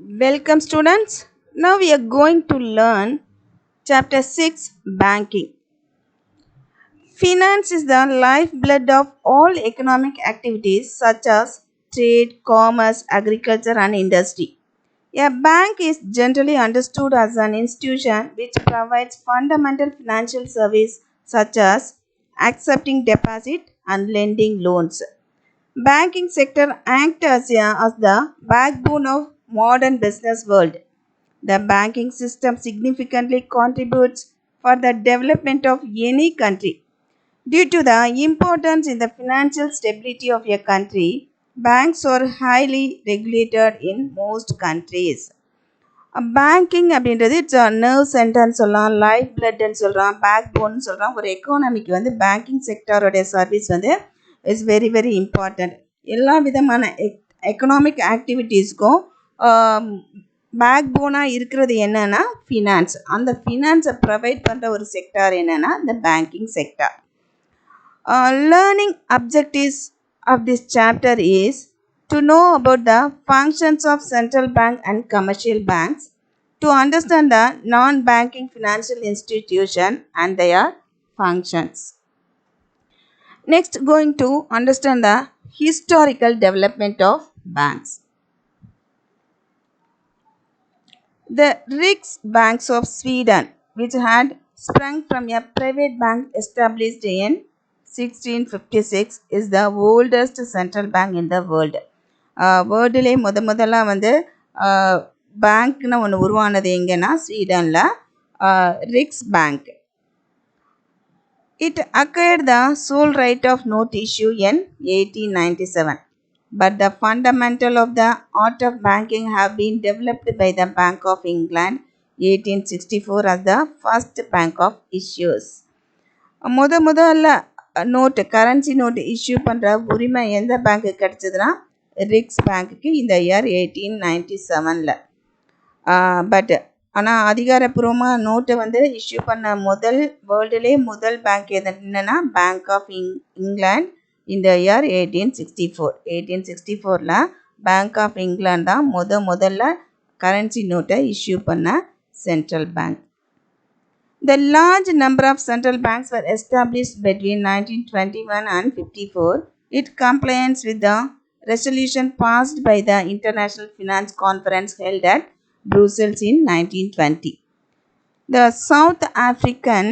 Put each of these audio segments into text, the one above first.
Welcome, students. Now we are going to learn Chapter 6 Banking. Finance is the lifeblood of all economic activities such as trade, commerce, agriculture, and industry. A bank is generally understood as an institution which provides fundamental financial service such as accepting deposit and lending loans. Banking sector acts as the backbone of modern business world. The banking system significantly contributes for the development of any country. Due to the importance in the financial stability of a country, banks are highly regulated in most countries. Banking அப்படின்றது it's nerve சென்டர்னு சொல்லலாம், life பிளட்னு சொல்கிறோம், back போன்னு சொல்கிறோம். ஒரு எக்கானமிக்கு வந்து banking செக்டருடைய service வந்து is very very important. எல்லா விதமான எக்கனாமிக் ஆக்டிவிட்டீஸ்க்கும் பேக் போனாக இருக்கிறது என்னென்னா ஃபினான்ஸ். அந்த ஃபினான்ஸை ப்ரொவைட் பண்ணுற ஒரு செக்டார் என்னென்னா இந்த banking sector. Learning objectives of this chapter is to know about the functions of central bank and commercial banks, to understand the non-banking financial institution and their functions. Next, going to understand the historical development of banks. The Riksbanks of Sweden, which had sprung from a private bank established in 1656, is the oldest central bank in the world. வேர்ல்டுலே முதல்ல வந்து பேங்க்னு ஒன்று உருவானது எங்கன்னா ஸ்வீடனில், ரிக்ஸ் bank. It acquired the sole right of note issue in 1897. But the fundamental of the art of banking have been developed by the Bank of England 1864 as the first bank of issues. முதல்ல note, currency note issue பண்ணுற உரிமை எந்த பேங்க்கு கிடச்சிதுன்னா ரிக்ஸ் பேங்க்குக்கு இந்த year 1897. But ஆனால் அதிகாரப்பூர்வமாக நோட்டை வந்து இஷ்யூ பண்ண வேர்ல்டுலே முதல் பேங்க் என்னென்னா பேங்க் ஆஃப் இங்கிலாந்து இந்த இயர் 1864. 1864 பேங்க் ஆஃப் இங்கிலாந்து தான் முதல்ல கரன்சி நோட்டை இஷ்யூ பண்ண central bank. The large number of central banks were established between 1921 and 54. It complies with the resolution passed by the International Finance Conference held at Brussels in 1920. The South African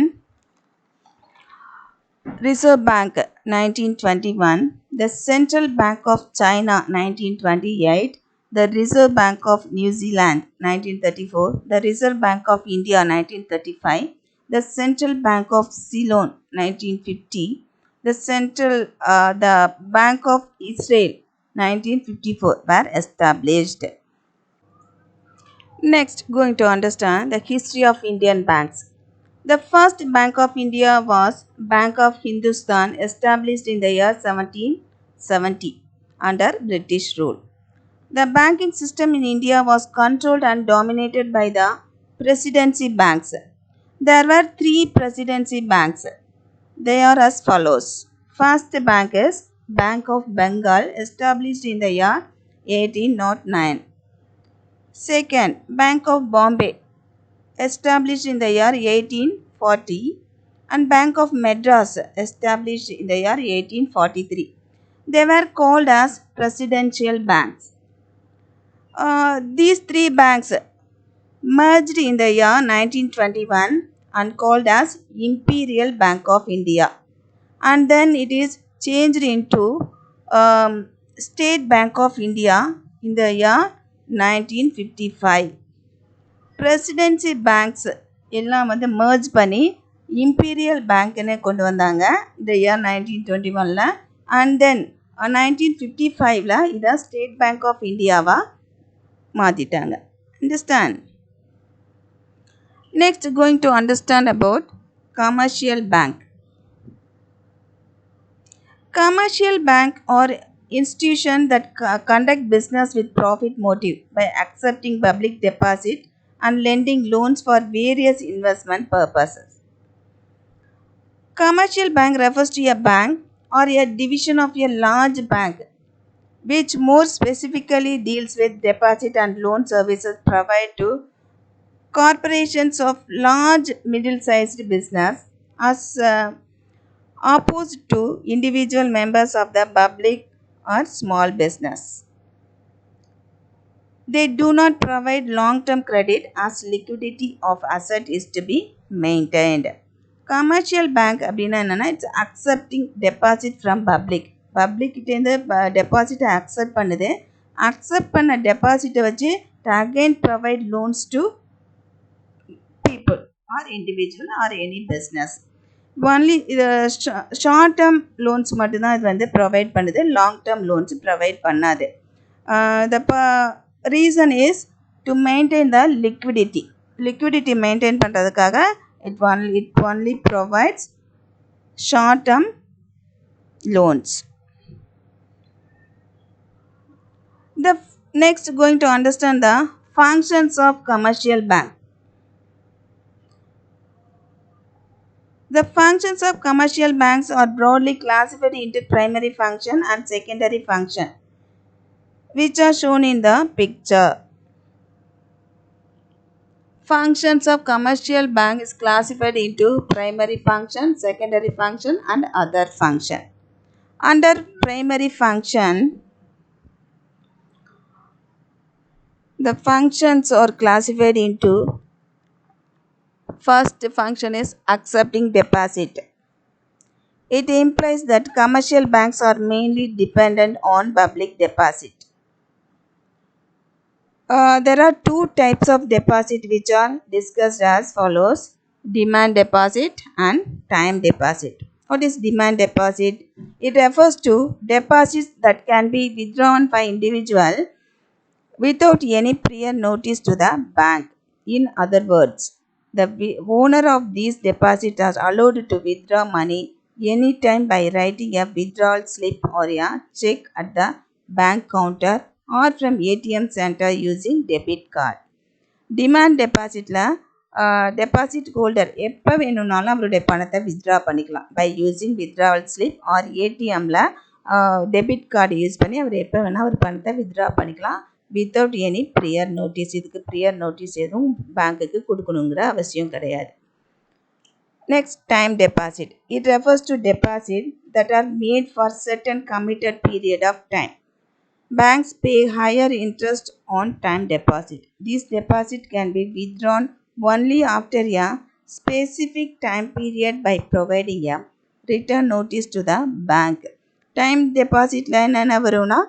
Reserve Bank 1921, the Central Bank of China 1928, the Reserve Bank of New Zealand 1934, the Reserve Bank of India 1935, the Central Bank of Ceylon 1950, the Bank of Israel 1954 were established. Next, going to understand the history of Indian banks. The first Bank of India was Bank of Hindustan, established in the year 1770 under British rule. The banking system in India was controlled and dominated by the presidency banks. There were 3 presidency banks. They are as follows. First bank is Bank of Bengal, established in the year 1809. Second, Bank of Bombay, established in the year 1840, and Bank of Madras, established in the year 1843. They were called as presidential banks. These 3 banks merged in the year 1921 and called as Imperial Bank of India, and then it is changed into State Bank of India in the year 1955. Presidency banks எல்லாம் வந்து merge பண்ணி imperial பேங்க்னு கொண்டு வந்தாங்க இந்த year 1921. And then 1955 இதை state bank of இந்தியாவாக மாற்றிட்டாங்க. Understand? Next, going to understand about commercial bank. Commercial bank or institution that conduct business with profit motive by accepting public deposit and lending loans for various investment purposes. Commercial bank refers to a bank or a division of a large bank which more specifically deals with deposit and loan services provided to corporations of large middle-sized business as opposed to individual members of the public or small business. They do not provide long-term credit as liquidity of asset is to be maintained. Commercial bank அப்படின்னா என்னன்னா it's accepting deposit from public பப்ளிக்கிட்டேருந்து டெபாசிட்டை accept பண்ணுது. Accept பண்ண டெபாசிட்டை வச்சு again provide loans to people or individual or any business. Only இது short term loans மட்டும்தான் இது வந்து ப்ரொவைட் பண்ணுது, லாங் டேர்ம் லோன்ஸ் ப்ரொவைட் பண்ணாது. The reason is to maintain the liquidity maintain பண்ணுறதுக்காக it only provides short term loans. The next going to understand the functions of commercial bank. The functions of commercial banks are broadly classified into primary function and secondary function, which are shown in the picture. Functions of commercial bank is classified into primary function, secondary function and other function. Under primary function, the functions are classified into first function is accepting deposit. It implies that commercial banks are mainly dependent on public deposit. There are two types of deposit which are discussed as follows: demand deposit and time deposit. What is demand deposit? It refers to deposits that can be withdrawn by individual without any prior notice to the bank. In other words, the owner of these deposits are allowed to withdraw money anytime by writing a withdrawal slip or a check at the bank counter or from ATM center using debit card. Demand டெபாசிட்டில் deposit holder எப்போ வேணும்னாலும் அவருடைய பணத்தை withdraw பண்ணிக்கலாம் by using withdrawal slip or ஏடிஎம்மில் debit card use பண்ணி அவர் எப்போ வேணால் அவர் பணத்தை வித்ட்ரா பண்ணிக்கலாம் வித்தவுட் எனி ப்ரியர் நோட்டீஸ். இதுக்கு ப்ரியர் நோட்டீஸ் எதுவும் பேங்க்குக்கு கொடுக்கணுங்கிற அவசியம் கிடையாது. Next, time deposit. It refers to deposits that are made for certain committed period of time. Banks pay higher interest on time deposit. These deposits can be withdrawn only after a specific time period by providing a return notice to the bank. Time deposit என்ன வரும்னா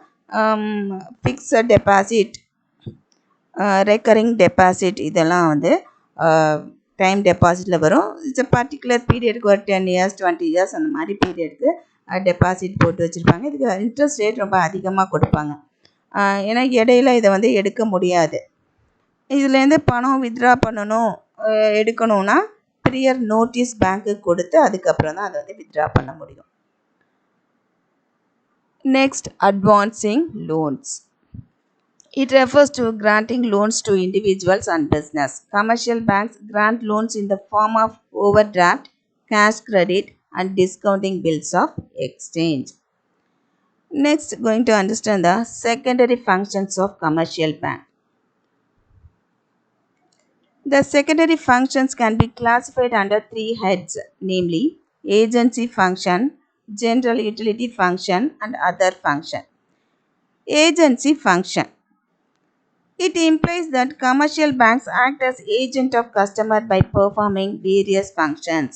fixed deposit, recurring deposit இதெல்லாம் வந்து time டெபாசிட்டில் வரும். It's a particular பீரியடுக்கு ஒரு 10 years 20 years அந்த மாதிரி பீரியடுக்கு deposit போட்டு வச்சுருப்பாங்க. இதுக்கு இன்ட்ரெஸ்ட் ரேட் ரொம்ப அதிகமாக கொடுப்பாங்க. ஏன்னா இடையில இதை வந்து எடுக்க முடியாது. இதுலேருந்து பணம் வித்ட்ரா பண்ணணும் எடுக்கணும்னா ப்ரியர் நோட்டீஸ் பேங்க்குக்கு கொடுத்து அதுக்கப்புறம் தான் அதை வந்து வித்ட்ரா பண்ண முடியும். Next, advancing loans. It refers to granting loans to individuals and business. Commercial banks grant loans in the form of overdraft, cash credit and discounting bills of exchange. Next, going to understand the secondary functions of commercial bank. The secondary functions can be classified under 3 heads, namely agency function, general utility function and other function. Agency function. It implies that commercial banks act as agent of customer by performing various functions.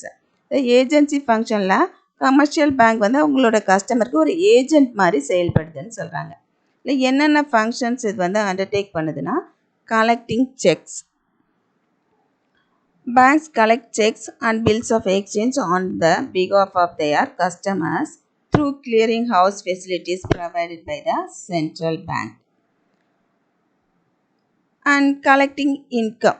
The agency functionல commercial bank வந்து அவங்களோட கஸ்டமருக்கு ஒரு agent மாதிரி செயல்படுதுன்னு சொல்கிறாங்க. இல்லை என்னென்ன functions இது வந்து அண்டர்டேக் பண்ணுதுன்னா, collecting sex. Banks collect checks and bills of exchange on the behalf of their customers through clearing house facilities provided by the central bank. And collecting income.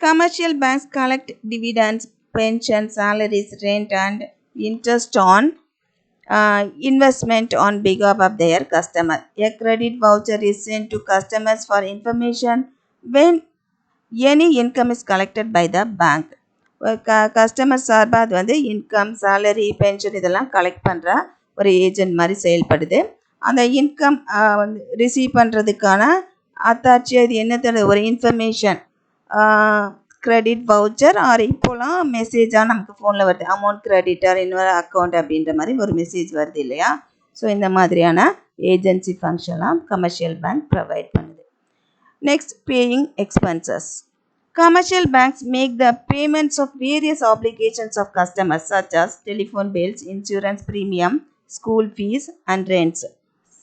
Commercial banks collect dividends, pensions, salaries, rent and interest on investment on behalf of their customer. A credit voucher is sent to customers for information when any income is collected by the bank. Customer சார்பாக அது வந்து income, salary, pension இதெல்லாம் collect பண்ணுற ஒரு agent மாதிரி செயல்படுது. அந்த income வந்து ரிசீவ் பண்ணுறதுக்கான அத்தாட்சி அது என்ன ஒரு இன்ஃபர்மேஷன் கிரெடிட் வவுச்சர் ஆர் இப்போலாம் மெசேஜாக நமக்கு ஃபோனில் வருது அமௌண்ட் கிரெடிட்டர் இன்னொரு அக்கௌண்ட் அப்படின்ற மாதிரி ஒரு மெசேஜ் வருது இல்லையா. ஸோ இந்த மாதிரியான ஏஜென்சி ஃபங்க்ஷன்லாம் கமர்ஷியல் பேங்க் ப்ரொவைட் பண்ணுது. Next, paying expenses. Commercial banks make the payments of various obligations of customers such as telephone bills, insurance premium, school fees and rents.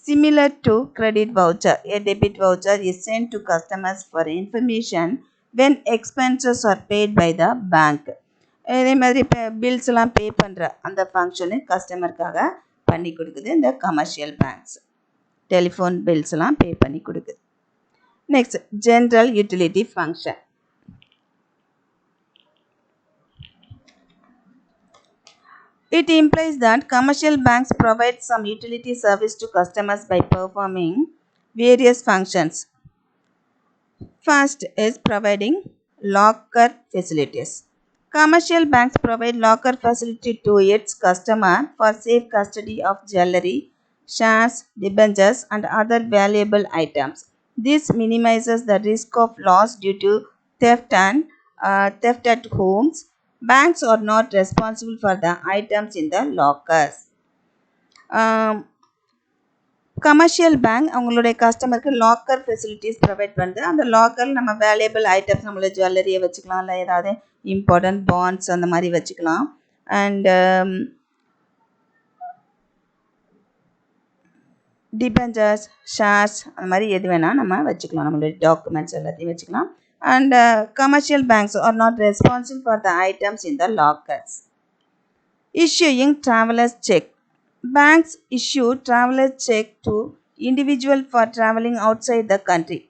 Similar to credit voucher, a debit voucher is sent to customers for information when expenses are paid by the bank. இதே மாதிரி இப்போ பில்ஸ்லாம் பே பண்ணுற அந்த function கஸ்டமருக்காக பண்ணி கொடுக்குது இந்த commercial banks. Telephone பில்ஸ்லாம் பே பண்ணி கொடுக்குது. Next, general utility function. It implies that commercial banks provide some utility service to customers by performing various functions. First is providing locker facilities. Commercial banks provide locker facility to its customer for safe custody of jewelry, shares, debentures and other valuable items. This minimizes the risk of loss due to theft at homes. Banks are not responsible for the items in the lockers. Commercial bank அவங்களுடைய கஸ்டமருக்கு locker facilities provide பண்ணுது. அந்த லாக்கரில் நம்ம valuable items நம்மளோட ஜுவல்லரியை வச்சுக்கலாம், இல்லை ஏதாவது important bonds அந்த மாதிரி வச்சுக்கலாம். அண்ட் டிபெஞ்சர்ஸ், ஷேர்ஸ் அந்த மாதிரி எது வேணால் நம்ம வச்சுக்கலாம், நம்மளுடைய டாக்குமெண்ட்ஸ் எல்லாத்தையும் வச்சுக்கலாம். And commercial banks are not responsible for the items in the lockers. Issuing traveler's check. Banks issue traveler's check to individual for traveling outside the country.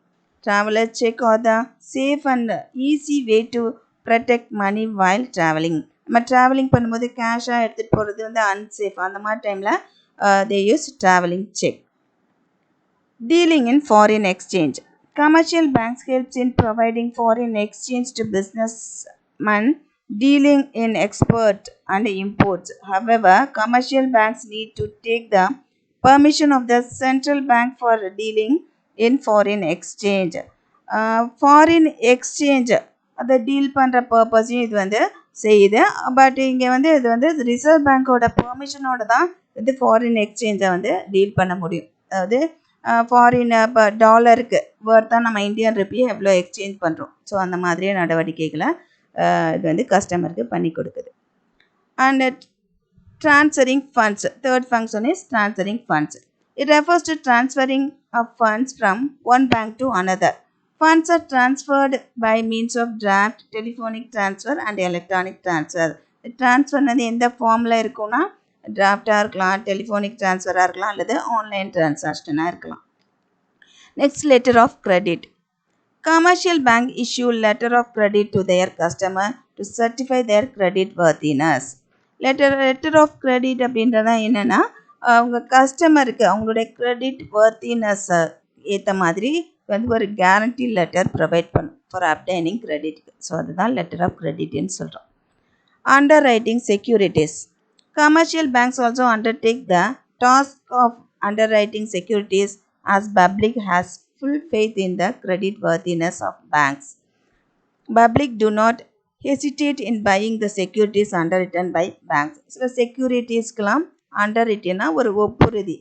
Traveler's check are the safe and easy way to protect money while traveling. நம்ம travelling பண்ணும்போது கேஷாக எடுத்துகிட்டு போகிறது வந்து unsafe. அந்த மாதிரி டைமில் they use traveling check. Dealing in foreign exchange. Commercial banks helps in providing foreign exchange to businessmen dealing in export and imports. However, commercial banks need to take the permission of the central bank for dealing in foreign exchange. Foreign exchange அதை deal பண்ணுற பர்பஸையும் இது வந்து செய்யுது. But இங்கே வந்து இது வந்து reserve பேங்கோட பெர்மிஷனோட தான் இது ஃபாரின் எக்ஸ்சேஞ்சை வந்து டீல் பண்ண முடியும். அதாவது ஃபாரின் இப்போ டாலருக்கு வேர்த்தாக நம்ம இந்தியன் ருப்பியை எவ்வளோ எக்ஸ்சேஞ்ச் பண்ணுறோம். ஸோ அந்த மாதிரியே நடவடிக்கைகளை இது வந்து கஸ்டமருக்கு பண்ணி கொடுக்குது. And transferring funds. Third function is transferring funds. It refers to transferring of funds from one bank to another. Funds are transferred by means of draft, telephonic transfer and electronic transfer. Transfer வந்து எந்த ஃபார்மில் இருக்கும்னா டிராஃப்டாக இருக்கலாம், telephonic ட்ரான்ஸ்ஃபராக இருக்கலாம், அல்லது online டிரான்சாக்ஷனாக இருக்கலாம். Next, letter of credit. Commercial bank issue letter of credit to their customer to certify their credit worthiness. Letter of credit அப்படின்றத என்னென்னா அவங்க கஸ்டமருக்கு அவங்களுடைய கிரெடிட் வர்த்தினஸை ஏற்ற மாதிரி வந்து ஒரு கேரண்டி லெட்டர் ப்ரொவைட் பண்ணும் ஃபார் அப்டைனிங் கிரெடிட்க்கு. ஸோ அதுதான் லெட்டர் ஆஃப் கிரெடிட்னு சொல்கிறோம். Under writing securities. Commercial banks also undertake the task of underwriting securities as public has full faith in the credit worthiness of banks. Public do not hesitate in buying the securities underwritten by banks. சில செக்யூரிட்டிஸ்க்கெலாம் அண்டர்ரிட்டனா ஒரு ஒப்புறுதி,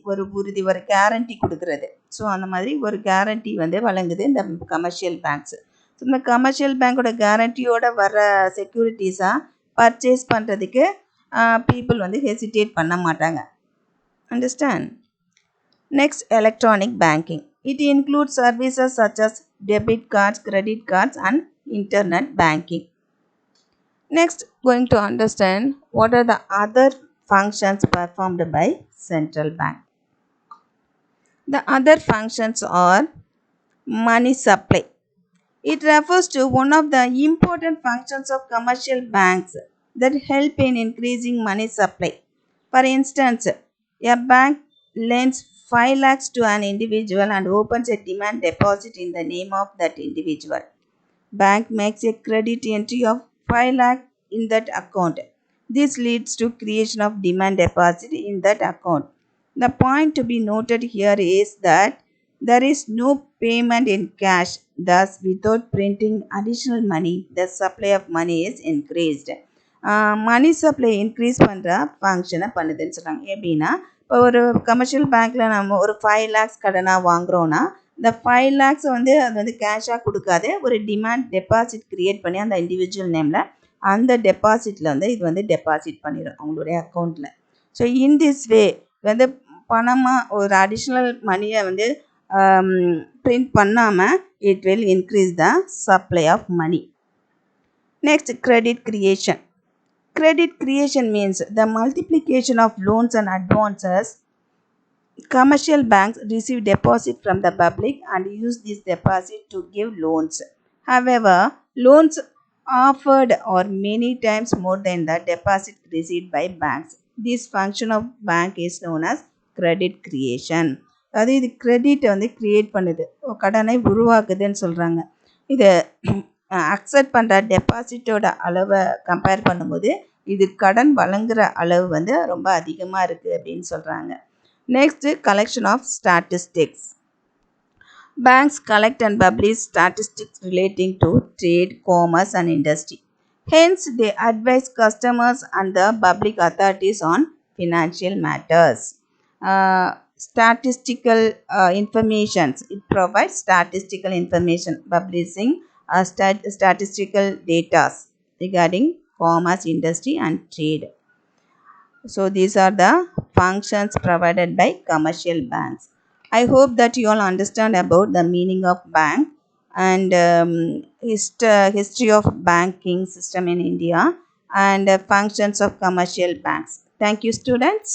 ஒரு guarantee கொடுக்கறது. So அந்த மாதிரி ஒரு guarantee வந்து வழங்குது இந்த கமர்ஷியல் பேங்க்ஸ். ஸோ இந்த கமர்ஷியல் பேங்கோட கேரண்டியோட வர செக்யூரிட்டிஸாக பர்ச்சேஸ் பண்ணுறதுக்கு people வந்து hesitate பண்ண மாட்டாங்க. Understand? Next, electronic banking. It includes services such as debit cards, credit cards and internet banking. Next, going to understand what are the other functions performed by central bank. The other functions are money supply. It refers to one of the important functions of commercial banks that help in increasing money supply. For instance, a bank lends 5 lakhs to an individual and opens a demand deposit in the name of that individual. Bank makes a credit entry of 5 lakh in that account. This leads to creation of demand deposit in that account. The point to be noted here is that there is no payment in cash, thus, without printing additional money, the supply of money is increased. Money supply increase பண்ணுற ஃபங்க்ஷனை பண்ணுதுன்னு சொல்கிறாங்க. எப்படின்னா இப்போ ஒரு commercial பேங்க்கில் நம்ம ஒரு 5 lakhs கடனாக வாங்குகிறோன்னா இந்த 5 lakhs அது கேஷாக கொடுக்காது, ஒரு டிமாண்ட் டெபாசிட் க்ரியேட் பண்ணி அந்த இண்டிவிஜுவல் நேமில் அந்த டெபாசிட்டில் இது டெபாசிட் பண்ணிடும் அவங்களுடைய அக்கௌண்ட்டில். ஸோ இன் திஸ் வே பணமாக ஒரு அடிஷ்னல் மணியை பிரிண்ட் பண்ணாமல் it will increase the supply of money. Next, credit creation. Credit creation means the multiplication of loans and advances. Commercial banks receive deposit from the public and use this deposit to give loans. However, loans offered are many times more than the deposit received by banks. This function of bank is known as credit creation. அதாவது இது credit create பண்ணுது, கடனை உருவாக்குதுன்னு சொல்கிறாங்க. இது accept பண்ணுற டெபாசிட்டோட அளவை compare பண்ணும்போது இது கடன் வழங்குகிற அளவு ரொம்ப அதிகமாக இருக்குது அப்படின்னு சொல்கிறாங்க. Next, collection of statistics. Banks collect and publish statistics relating to trade, commerce and industry. Hence, they advise customers and the public authorities on financial matters. Statistical information. It provides statistical information, publishing statistical data regarding commerce, industry and trade. So these are the functions provided by commercial banks. I hope that you all understand about the meaning of bank and history of banking system in India and functions of commercial banks. Thank you, students.